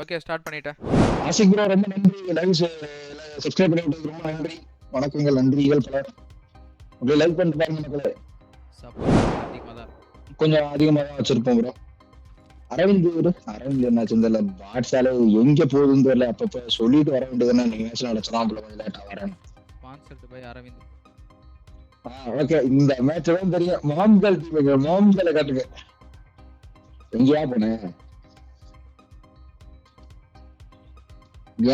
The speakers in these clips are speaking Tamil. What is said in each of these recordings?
ஓகே ஸ்டார்ட் பண்ணிட்டேன். ஆசிக் ப்ரோ ரொம்ப நன்றி. லைவ் சப்ஸ்கிரைப் பண்ணி விட்டதுக்கு ரொம்ப நன்றி. வணக்கங்கள், நன்றிகள் பலர். அப்படியே லைக் பண்ணிட்டு பாருங்க மக்களே. சப்போர்ட் அதிகமாக தான் இருக்கும். கொஞ்சம் அதிகமாக தான் வச்சிருப்போம் ப்ரோ. அரவிந்த் என்னாச்சு தெரியல, வாட்ஸ்ஆல எங்க போகுதுன்னு தெரியல. அப்பப்ப சொல்லிட்டு வர வேண்டியதுன்னா நீங்க மேட்ச் நடத்தலாம் போல, கொஞ்சம் லேட்டா வரேன். Sponsored by Aravind. ஓகே, இந்த மேட்ச் தான் தெரியும். மாம்கள் டீமுங்க, மாம்களை காட்டுங்க. எங்கேயா போனேன்?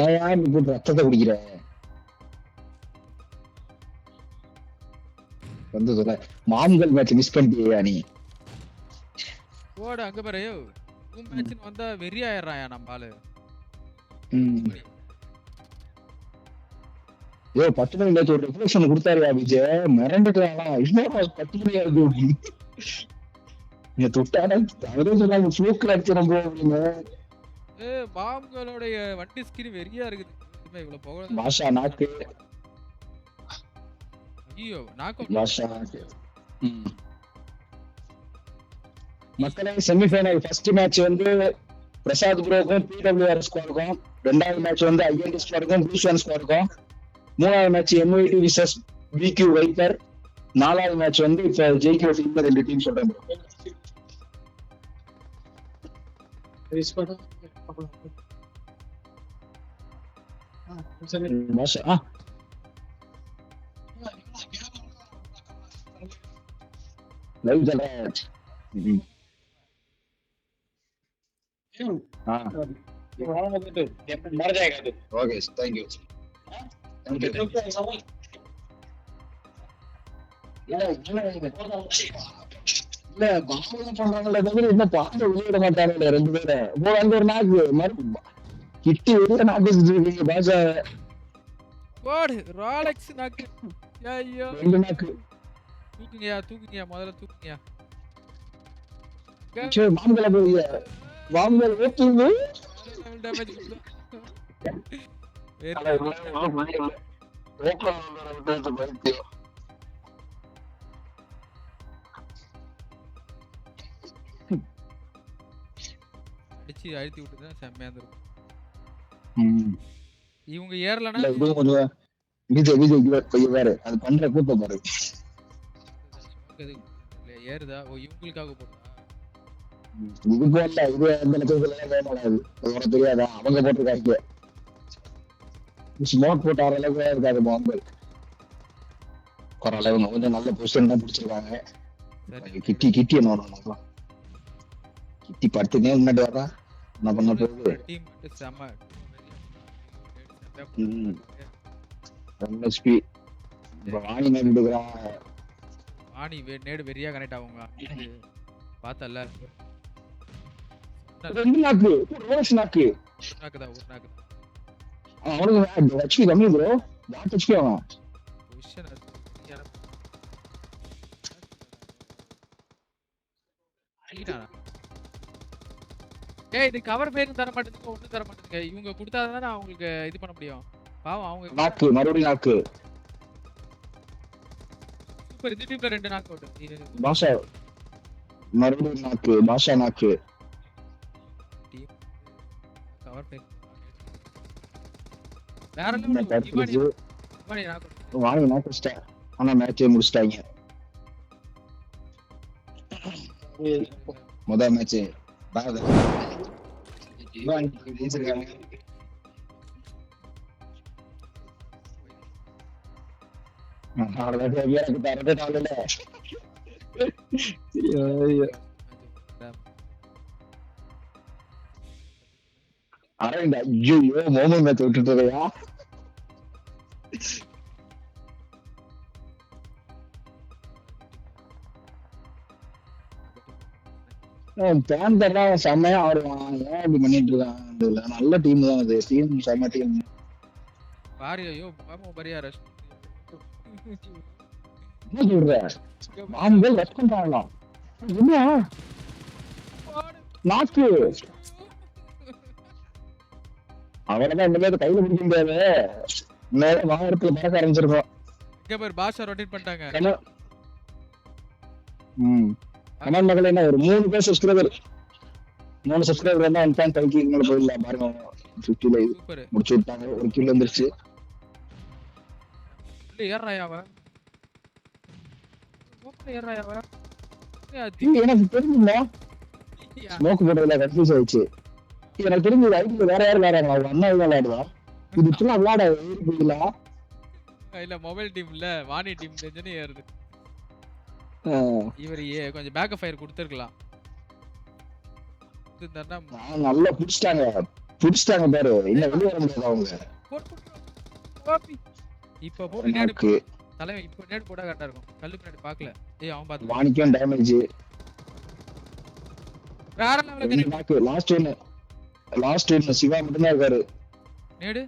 ஏன் இப்ப ரத்தத்தை குடிக்கிற வந்து சொல்ல? மாம்கள் மேட்ச் மிஸ் பண்ணிட்டியா நீ? போடு அங்க பாரு. மேட்ச்னு வந்தா வெறி ஆயிடுறாயா நம்ம ஆளு. ஐயோ 10 மணி மேட்ச் ஒரு ரெஃப்ளெக்ஷன் கொடுத்தாருயா விஜய், மிரண்டுட்டாங்களாம். இன்னொரு 10 மணி ஆகுது நீ தொட்டானா அவரே சொன்னாங்க ஃப்ளூக்ல அடிச்சிடும் ப்ரோ அப்படின்னு. பாம்களோட வண்டி ஸ்கிரீன் வெறியா இருக்குது. இவ்வளவு போக பாஷா நாக்கு. ஐயோ நாக்கு பாஷா நாக்கு. மக்களே, செமிஃபைனல் ஃபர்ஸ்ட் மேட்ச் வந்து பிரசாத் ப்ரோக்கும் பிடபிள்யூஆர் ஸ்குவாடுக்கும், ரெண்டாவது மேட்ச் வந்து ஐஎன்டி ஸ்குவாடுக்கும் பியூஷன் ஸ்குவாடுக்கும், மூணாவது மேட்ச் எம்ஐடி விசஸ் விக்யூ வைப்பர், நாலாவது மேட்ச் வந்து இப்ப ஜெயிக்கிற டீம் 2 டீம் சொல்றேன் ப்ரோ. பாஷா லைவ் சொல்றேன். Okay, thank you. இல்ல பாவம் பண்றாங்களே தவிர இன்னும் பாட்டு வெளியிட மாட்டாங்க ரெண்டு பேரும். அங்க ஒரு நாக்கு கிட்டி வெளியே நாக்கு இருக்கீங்க பாஷா. போடு ராலெக்ஸ் நாக்கு. ஐயோ 2 நாக்கு. தூக்குங்கயா முதல்ல தூக்குங்கயா. மாம்பழ போய் மாம்பழ ஓட்டுங்க. டேமேஜ் அடிச்சு அழுத்தி விட்டுதான் செம்மையா இருந்திருக்கும். இவங்க ஏறலன்னா கொஞ்சம் விஜய் வேற அது பண்ற கூட்டம் பாரு. ஏறுதா? ஓ இவங்களுக்காக போட்டா இதுக்கு இல்ல, இது எந்த லட்சத்துல வேணாது உனக்கு தெரியாதா? அவங்க போட்டிருக்காங்க. ஸ்மோக் போட்டு ஆற அளவுக்கு இருக்காது பாம்பல். குறளவு கொஞ்சம் நல்ல பொசிஷன் தான் பிடிச்சிருக்காங்க. கிட்டி என்ன கிட்டி படுத்துனே முன்னாடி வரா என்ன பண்ண போகுது? எம்எஸ்பி வாணி மேல எடுக்கிறான். வாணி நேடு வெறியா கனெக்ட் ஆகுங்க பார்த்தல. 2 நாக்கு ரோஸ் நாக்கு. நாக்குதான் ஒரு நாக்குதான். அவனுக்கு ஹெச்பி கம்மி ப்ரோ. வாட் ஹெச்பி அவன் பொசிஷன் இது கவர் பேரும் தர மாட்டேங்குது, ஒன்றும் தர மாட்டேங்குது. இவங்க கொடுத்தாதானே அவங்களுக்கு இது பண்ண முடியும். பாவம் அவங்க நாக்கு மறுபடியும் நாக்கு. சூப்பர், இந்த டீம்ல 2 நாக் அவுட். பாஷா மறுபடியும் நாக்கு. பாஷா நாக்கு. கவர் பேர் வேற லெவல். வாணி நாக்கு. ஆனா மேட்சே முடிச்சிட்டாங்க. முதல் மேட்ச் அரவிந்த் ஐயோ மோமன் மேட்ச் விட்டுட்டுறியா? பேந்தர்லாம் செம்மையா ஆடுவான். ஏன் இப்படி பண்ணிட்டு இருக்கான்? நல்ல டீம் தான் அது. டீம் செம்ம டீம். பாரு ஐயோ பாமோ பரியா ரஷ். என்ன சொல்ற? மாம்பல் ரஷ் பண்றாங்களா? என்ன நாக்கு? அவனதான் இந்த மாதிரி கையில பிடிக்க முடியாது. இன்னும் வாகனத்துல பறக்க ஆரம்பிச்சிருக்கோம். இங்க பாரு பாஷா ரொட்டேட் பண்ணிட்டாங்க. கமெண்ட் மக்கள் என்ன ஒரு 3 பேர் சப்ஸ்கிரைபர் 3 சப்ஸ்கிரைபர் வந்தா 1.5 மேல போயிடலாம் பாருங்க. 50 லைவ் சூப்பர். முடிச்சு விட்டாங்க. ஒரு கில் வந்துருச்சு. உள்ள ஏறாயா அவ? ஓப்பன் ஏறாயா அவ? எனக்கு தெரியுமா ஸ்மோக் போட்டதுல கன்ஃபியூஸ் ஆயிடுச்சு. எனக்கு தெரிஞ்சது ஐடில வேற யாரும் விளையாடுறாங்க. அவங்க அண்ணா விளையாடுவா. இது சும்மா விளையாட போயிடல. இல்ல மொபைல் டீம் இல்ல வாணி டீம் தெரிஞ்சனே ஏறுது. இவர் கொஞ்சம் பேக் ஃபயர் கொடுத்துருக்கலாம். நல்லா புடிச்சிட்டாங்க பாரு. இன்னும் வெளிய வர முடியாது அவங்க. இப்ப போட்டு நேடு தலைவன் இப்ப நேடு போட கரெக்டா இருக்கும். கல்லு பின்னாடி பார்க்கல. ஏய் அவன் பாத்து வாணிக்கும் டேமேஜ். வேற லெவல்ல லாஸ்ட் ஒன் சிவா மட்டும் தான் இருக்காரு. நேடு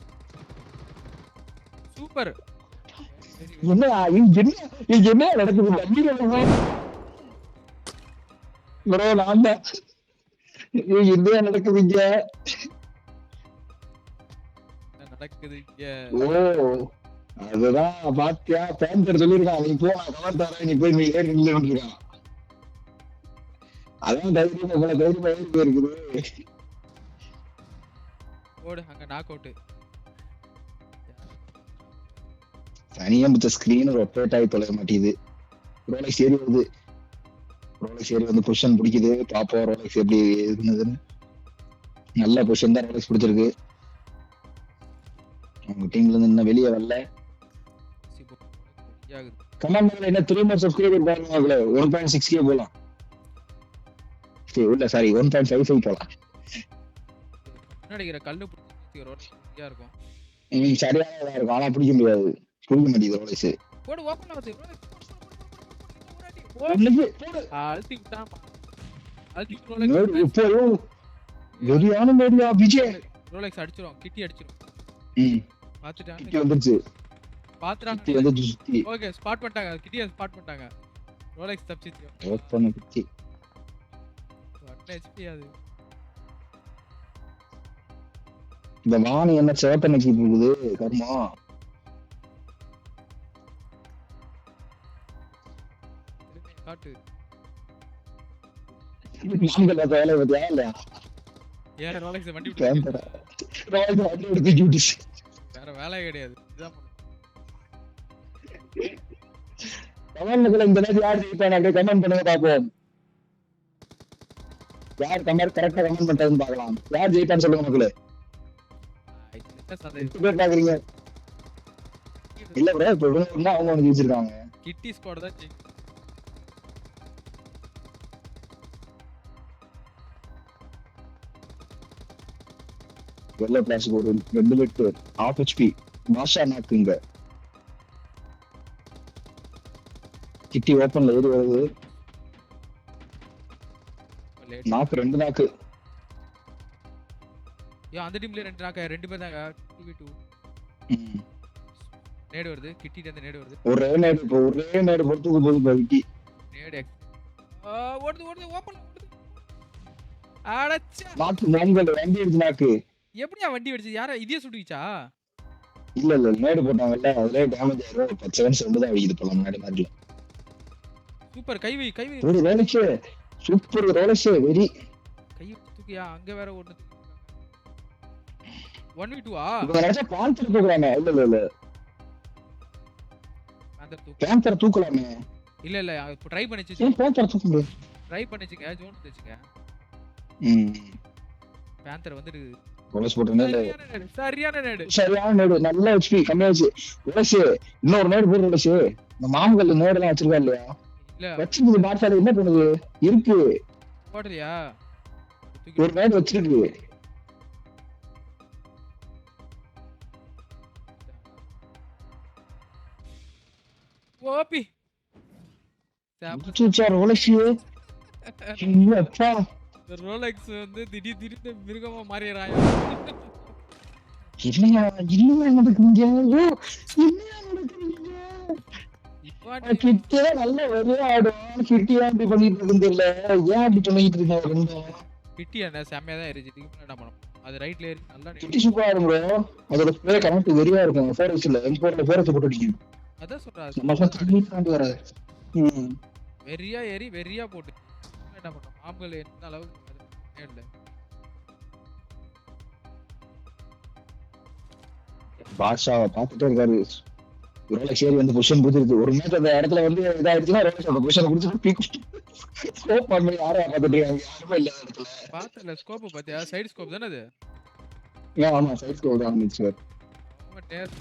சூப்பர். என்ன நடக்குது ப்ரோ? நான் தான் என்ன நடக்குது இங்க? ஓ அதுதான் பாத்தியா? பேந்தர் சொல்லிருக்கான் நீ போ நான் கமெண்ட் தரேன் நீ போய் நீ ஏறி நில்லுன்றான். அதான் தைரியமா போல தைரியமா ஏறி போயிருக்குது. ஓடு அங்க நாக் அவுட். தனியா மத்த ஸ்கிரீன் ரொட்டேட் ஆகி தொலைய மாட்டேங்குது. ரோலெக்ஸ் ஏறி வருது. ரோலெக்ஸ் ஏறி வந்து பொசிஷன் பிடிக்குது. பாப்போம் ரோலெக்ஸ் எப்படி இருந்ததுன்னு. நல்ல பொசிஷன் தான் ரோலெக்ஸ் பிடிச்சிருக்கு. அவங்க டீம்ல இருந்து இன்னும் வெளியே வரல. கமெண்ட் பண்ணல என்ன 3 more சப்ஸ்கிரைபர் பாருங்க. 1.6k போலாம். சரி இல்ல சாரி 1.55 போலாம். முன்னாடிக்கிற கல்லு பிடிச்சி ரோலெக்ஸ் இருக்கும். சரியானதா இருக்கும். ஆனா பிடிக்க முடியாது. புரிய மாட்டேங்குது ரோலெக்ஸ். போடு ஓபன் ஆகுது. அல்டி விட்டான். அல்டி ரோலெக்ஸ் இப்போ வெரியான மேடியா விஜய் ரோலெக்ஸ் அடிச்சிரும். கிட்டி அடிச்சிரும். பாத்துட்டான். கிட்டி வந்துருச்சு. பாத்துறான். கிட்டி வந்து சுத்தி. ஓகே ஸ்பாட் பண்ணிட்டாங்க. கிட்டியை ஸ்பாட் பண்ணிட்டாங்க. ரோலெக்ஸ் தப்பிச்சிச்சு. ஓபன் கிட்டி. 1 HP அது. இந்த வாணி என்ன சேட்டனைக்கு போகுது கர்மா. காட்டு நாமல வேலை பத்தியா இல்ல ஏன் ரோலெக்ஸ் வண்டி விட்டு கேம்பரா ரோலெக்ஸ் வண்டி எடுத்து ஜூடிஸ் வேற வேலையே கிடையாது. இதான் கமெண்ட்ல இந்த நேரத்துல யார் ஜெயிப்பாங்க அப்படியே கமெண்ட் பண்ணுங்க பாப்போம். யார் கமெண்ட் கரெக்ட்டா கமெண்ட் பண்றாங்கன்னு பார்க்கலாம். யார் ஜெயிப்பான்னு சொல்லுங்க மக்களே. பேர் பாக்குறீங்க இல்ல ப்ரோ? இப்போ இவங்க அவங்க வந்து ஜெயிச்சிருக்காங்க. கிட்டி ஸ்குவாட் தான் ஜெயிக்கும். வெள்ள பிளாஸ் ஒரு 2 லிட் half HP மாஷா நாக்குங்க. கிட்டி ஓபன்ல ஏறி வருது. நாக்கு 2 நாக்கு. அந்த டீம்ல 2 நாக்கு 2 பேர் தான் 2v2. நேடு வருது. கிட்டிட்ட இருந்து நேடு வருது. ஒரே நேடு பொறுத்துக்கு போகுது கிட்டி. நேடு ஓடுது ஓபன் ஓடுது. அடச்சா நாக்கு மாங்கல் வண்டி எடுத்து நாக்கு. எப்படியா வண்டி வெடிச்சு? யார இதே சுடுச்சா? இல்ல நேடு போட்டாங்கல்ல அதுல டேமேஜ் ஆயிரும். 10 செகண்ட்ஸ் வந்து தான் அடிக்குது போல முன்னாடி மாதிரி. சூப்பர் கைவை ஒரு ரோலெக்ஸ் சூப்பர் ரோலெக்ஸ் வெரி கை தூக்கியா? அங்க வேற ஒண்ணு 1v2 இவங்க நினைச்சா பாந்தர் தூக்குறானே. இல்ல பாந்தர் தூக்கலாமே. இல்ல இப்ப ட்ரை பண்ணிச்சு. ஏன் பாந்தர் தூக்க முடியாது? ட்ரை பண்ணிச்சுங்க. ஜோன் வந்துச்சுங்க. பாந்தர் வந்து ரோலெக்ஸ் போட்டனே சரியான நேடு நல்ல HP கம்மியாச்சு. ரோலெக்ஸ் இன்னொரு நேடு போடு ரோலெக்ஸ். இந்த மாமங்கல்ல நேடெல்லாம் வச்சிருக்கா இல்லையா? இல்ல வச்சிருக்கு. பாட்சால என்ன பண்ணுது? இருக்கு போடலையா? ஒரு நேடு வச்சிருக்கு. ஓபி சாப்பிடுச்சா ரோலெக்ஸ். அப்பா ரோலெக்ஸ் வந்து திடீர்னு மிருகமா மாறிறாயா? இல்லையா நடக்குதுங்க. கிட்டே நல்ல ஒரே ஆடும். கிட்டியா அப்படி பண்ணிட்டு இருக்கு தெரியல. ஏன் அப்படி பண்ணிட்டு இருக்காங்க? கிட்டி என்ன செம்மையா தான் இருந்துச்சு. இதுக்கு என்ன பண்ணணும்? அது ரைட்ல ஏறி நல்லா கிட்டி சூப்பரா இருக்கும் ப்ரோ. அதோட ஸ்ப்ரே கனெக்ட் வெரியா இருக்கும். 4x இல்ல M4ல 4x போட்டு அடிக்கும். அதான் சொல்றா. நம்ம ஃபர்ஸ்ட் தாண்டி வராது. வெரியா ஏறி வெரியா போட்டு என்ன பண்ணணும்? மாம்பல் என்ன அளவுக்கு நேர்ல பாஷாவை பார்த்துட்டே இருக்காரு. ரோலக்ஸ் ஏறி வந்து பொசிஷன் கொடுத்துருக்கு. ஒரு மேட்ச் அந்த இடத்துல வந்து இதாயிடுச்சுன்னா ரோலக்ஸ் அந்த பொசிஷன் கொடுத்துட்டு பீக் ஸ்கோப் பண்ணி யாரும் பார்த்துட்டு இருக்காங்க. யாருமே இல்ல அந்த இடத்துல. பார்த்தல ஸ்கோப் பாத்தியா? சைடு ஸ்கோப் தானே அது? ஏன் ஆமா சைட் ஸ்கோப் தான் இருந்துச்சு. அவன் நேர்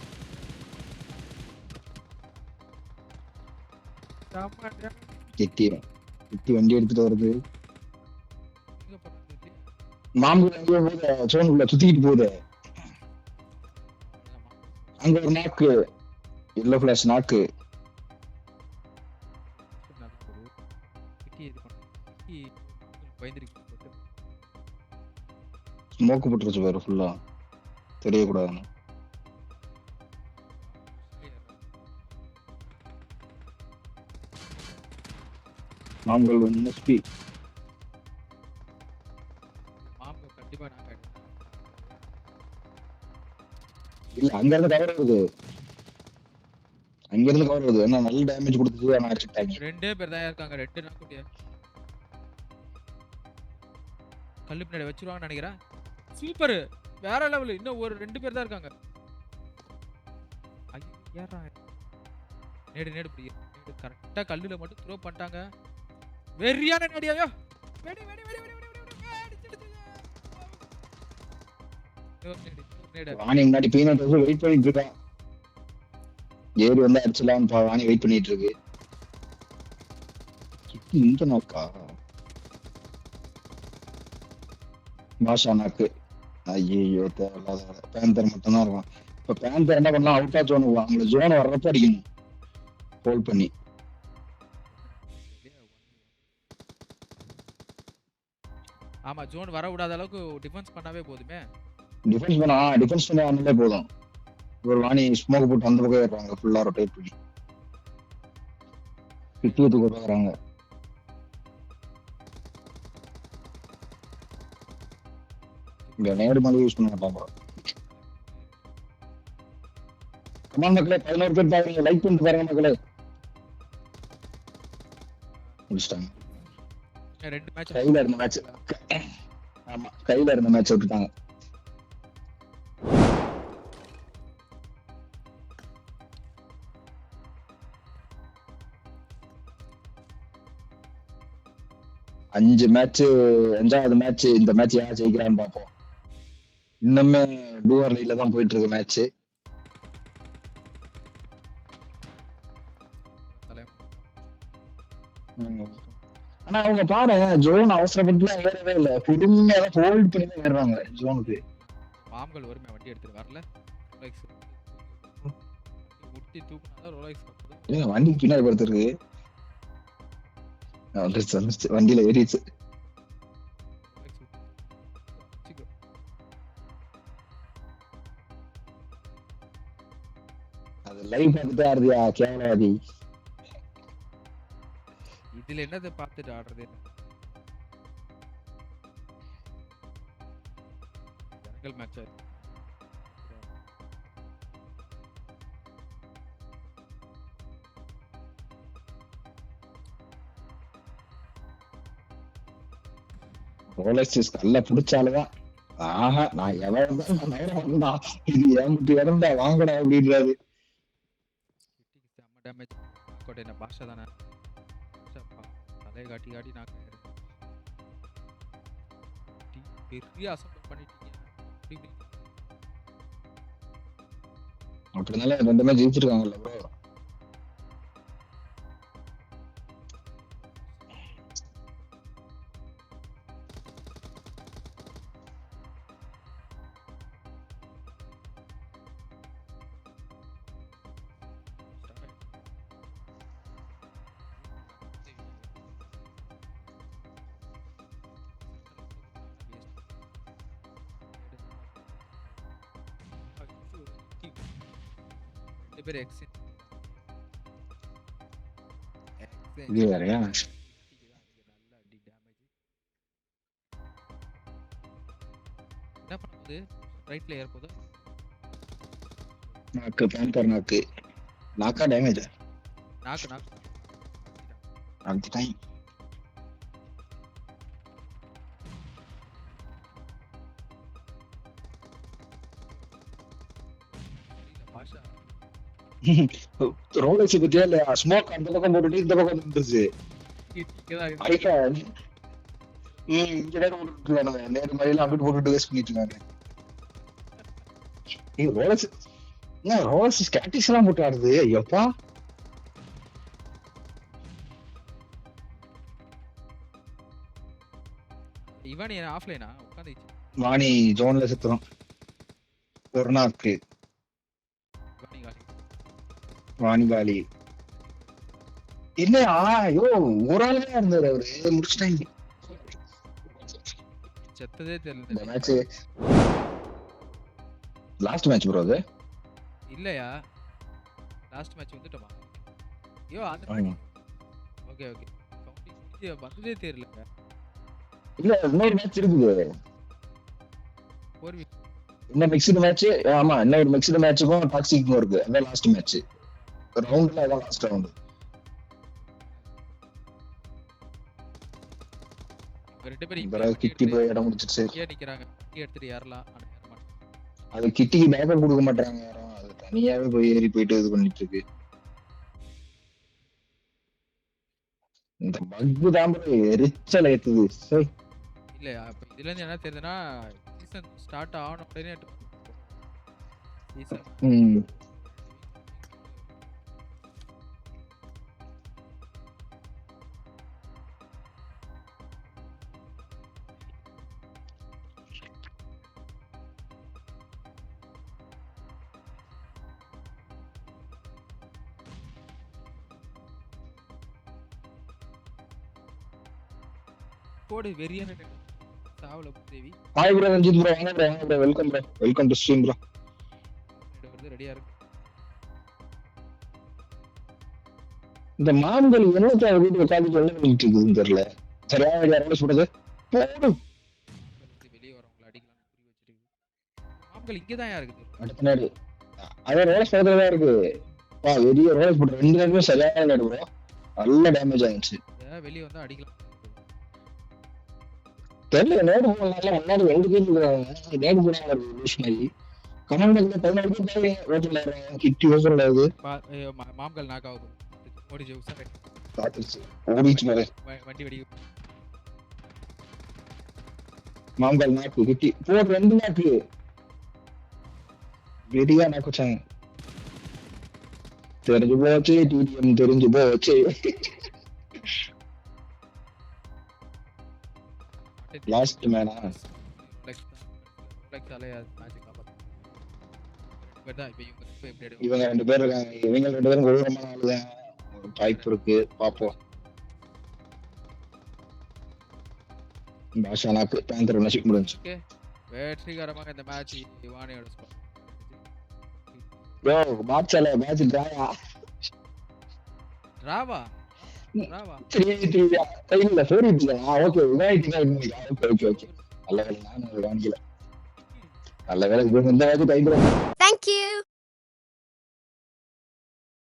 சாமா டேம் கெட்டி கெட்டி வண்டி எடுத்துட்டு வருது. எங்க போறது தெரியல. மாம்பு எங்கேயோ போகுது, சோனுக்குள்ள சுத்திக்கிட்டு போகுது. அவ்வளவுதான். அங்க ஒரு நாக்கு, எல்லோ ஃபிளாஷ் நாக்கு. நல்லா போகுது. கிட்டி இது பண்ணு. கிட்டி பயந்துருக்கு போட்டு. ஸ்மோக் போட்டுருச்சு பாரு ஃபுல்லா, தெரியக்கூடாதுன்னு. மாம்கள் எஸ்பி மாம்பு கண்டிப்பா நான் காட்டுறேன். இல்ல, அங்க இருந்து கவர் வருது, அங்க இருந்து கவர் வருது. என்ன நல்ல டேமேஜ் கொடுத்துட்டு அவன் அடிச்சுட்டாங்க. ரெண்டே பேர் தான் இருக்காங்க. ரெண்டு நாக்குட்டியா கல்லு பின்னாடி வச்சிருவாங்கன்னு நினைக்கிறேன். சூப்பர், வேற லெவல். இன்னும் ஒரு ரெண்டு பேர் தான் இருக்காங்க. ஐயோ யாரா நேடு நேடு பிடி நேடு கரெக்டா கல்லுல மட்டும் த்ரோ பண்ணிட்டாங்க. வெறியான நேடியாயோ. வெடி வெடி வெடி வெடி வெடி வெடி அடிச்சிடுச்சு. நேடு வாணி முன்னாடி பீனட் வெயிட் பண்ணிட்டு இருக்கான். ஏறி வந்து அடிச்சலாம் வாணி வெயிட் பண்ணிட்டு இருக்கு. இந்த நாக்கா பாஷா நாக்கு. ஐயோ தேவையில்லாத பேந்தர் மட்டும் தான் இருக்கும். இப்ப பேந்தர் என்ன பண்ணலாம், அவுட் ஆஃப் ஜோன் அவங்கள ஜோன் வர்றப்ப அடிக்கணும் ஹோல்ட் பண்ணி. ஆமா ஜோன் வர விடாத அளவுக்கு டிஃபென்ஸ் பண்ணாவே போதுமே. டிஃபென்ஸ் பண்ணி ஆனாலே போதும். ஒரு வாணி ஸ்மோக் போட்டு அந்த பக்கம் ஏறுறாங்க, ஃபுல்லா ரொட்டேட் பண்ணி பித்துக்கு போறாங்க. இங்க நேடு மாதிரி யூஸ் பண்ண மாட்டாங்க. கமான் மக்களே, 11 பேர் பாருங்க, லைக் பண்ணிட்டு பாருங்க மக்களே. முடிச்சிட்டாங்க. ரெண்டு மேட்ச் கையில இருந்த மேட்ச், ஆமா கையில இருந்த மேட்ச் விட்டுட்டாங்க. அஞ்சு மேட்ச், அஞ்சாவது மேட்ச். இந்த மேட்ச் யார் ஜெயிக்கிறான்னு பார்ப்போம். இன்னுமே டூவர் லீல தான் போயிட்டு இருக்கு மேட்ச். ஆனா அவங்க பாரு, ஜோன் அவசரப்பட்டுலாம் ஏறவே இல்லை, பொறுமையா தான் ஹோல்ட் பண்ணி தான் ஏறுறாங்க ஜோனுக்கு. மாம்கள் வருமே வண்டி எடுத்துட்டு வரல. ரோலெக்ஸ் முட்டி தூக்குனாதான் ரோலெக்ஸ் ஏங்க வண்டிக்கு பின்னாடி படுத்துருக்கு. வண்டியில ஏறிச்சு. அது லைவ் பார்த்துட்டு ஆடுறியா கேவலவாதி. இதுல என்னது பார்த்துட்டு ஆடுறது? ஜனங்கள் மேட்ச் ரோலக்ஸ் கல்ல புடிச்சாலுதான் ஆஹா நான் எவ்வளவுதான் நேரம் இது என்கிட்ட இடம்டா வாங்கடா அப்படின்றாரு. செம்ம டேமேஜ். கோட்டை என்ன பாஷா தானே தலையை காட்டி காட்டி நான் பெரிய அசம்பிள் பண்ணிட்டீங்க. அப்படினால ரெண்டுமே ஜெயிச்சிருக்காங்கல்ல ப்ரோ. ரெண்டு பேர் எக்ஸ் இது வேறயா? என்ன பண்ணுது? ரைட்ல ஏற போதா? நாக்கு பேந்தர் நாக்கு. நாக்கா டேமேஜ். நாக்கு நாக்கு அடுத்த டைம் பாஷா ரோலக்ஸ் பத்தியா இல்ல ஸ்மோக் அந்த பக்கம் போட்டுட்டு இந்த பக்கம் இருந்துச்சு ஐயா இங்க நேரம் போட்டுட்டு இருக்கானுங்க நேரம் மாதிரிலாம் அங்கிட்டு போட்டுட்டு வேஸ்ட் பண்ணிட்டு இருக்காங்க ரோலக்ஸ் ரோலக்ஸ் ஸ்டாட்டிக்ஸ் எல்லாம் போட்டு ஆடுது ஐயப்பா இவன் ஆஃப்லைனா உட்காந்து வாணி ஜோன்ல சுத்துறோம் ஒரு நாக்கு வாணிபாலி இல்ல ஐயோ ஒரு ஆள் தான் இருந்தாரு அவரு முடிச்சுட்டாங்க செத்ததே தெரியல இந்த மேட்ச் லாஸ்ட் மேட்ச் ப்ரோ அது இல்லையா லாஸ்ட் மேட்ச் வந்துட்டோமா ஐயோ அந்த ஓகே ஓகே கவுண்டிங் வந்ததே தெரியல இல்ல இன்னொரு மேட்ச் இருக்குது இந்த மிக்ஸ்டு மேட்ச் ஆமா இன்னொரு மிக்ஸ்டு மேட்சுக்கும் டாக்ஸிக்கும் இருக்கு அதான் லாஸ்ட் மேட்ச் ரவுண்ட்ல அதான் லாஸ்ட் ரவுண்ட் ரெண்டு பேரும் கிட்டி போய் இடம் முடிச்சிட்டு நிக்கிறாங்க எடுத்துட்டு ஏறலாம் அது கிட்டிக்கு பேக்கப் கொடுக்க மாட்டாங்க யாரும் அது தனியாவே போய் ஏறி போயிட்டு இது பண்ணிட்டு இருக்கு இந்த பக்கு தான் எரிச்சல் ஏத்துது இல்ல அப்ப இதுல இருந்து என்ன தெரியுதுன்னா சீசன் ஸ்டார்ட் ஆன உடனே சீசன் கோடு வெறியான சாவல தேவி ஹாய் ப்ரோ ரஞ்சித் ப்ரோ வாங்க bro welcome to stream bro ரெடியா இருக்கு இந்த மாம்கள் என்னத்தை வீட்டுல உட்காந்து என்ன பண்ணிட்டு இருக்குதுன்னு தெரியல சரியா யாரோட சொல்றது வெளியே வரவங்களை அடிக்கலாம் புரி வச்சிருக்கு மாம்கள் இங்கதான் இருக்குது அடுத்த நாடு அதே ரோலஸ் பக்கத்துல தான் இருக்கு வெளியே ரோலஸ் போட்டு ரெண்டு நேரமே சரியான நாடு ப்ரோ நல்ல டேமேஜ் ஆயிடுச்சு வெளியே வந்தா அடிக்கலாம் தெரியல நேடு போனால முன்னாடி ரெண்டு பேர் இருக்காங்க நேடு போனாங்க லூஸ் மாதிரி கமாண்டர்ல 16 பேர் ரோட்ல கிட்டி ஓசரலாது மாம்கள் நாக் ஆகுது ஓடிச்சு உசரை காத்துச்சு ஓடிச்சு மேல வண்டி வெடி மாம்கள் நாக்கு கிட்டி போற ரெண்டு நாக்கு வெடியா நாக்குச்சாங்க தெரிஞ்சு போச்சு டிடிஎம் தெரிஞ்சு போச்சு லாஸ்ட் மேனா லைக் சாலே மேட்ச் காப்பாத்து பட் இப்போ எப்படி இவங்க ரெண்டு பேர் இருக்காங்க இவங்க ரெண்டு பேரும் கொடூரமான ஆளுதான் வாய்ப்பு இருக்கு பாப்போம் பாஷா நாக்கு பேந்தர் மேட்ச் முடிஞ்சு ஓகே வெற்றிகரமாக இந்த மேட்ச் இவானியோட ஸ்கோர் ப்ரோ மேட்ச் டிராவா 3-3 இல்ல 4-3 ஓகே ஓகே நல்ல வேலை நான் கவனிக்கல நல்ல வேலை இந்த மேட்ச் டைம். Thank you.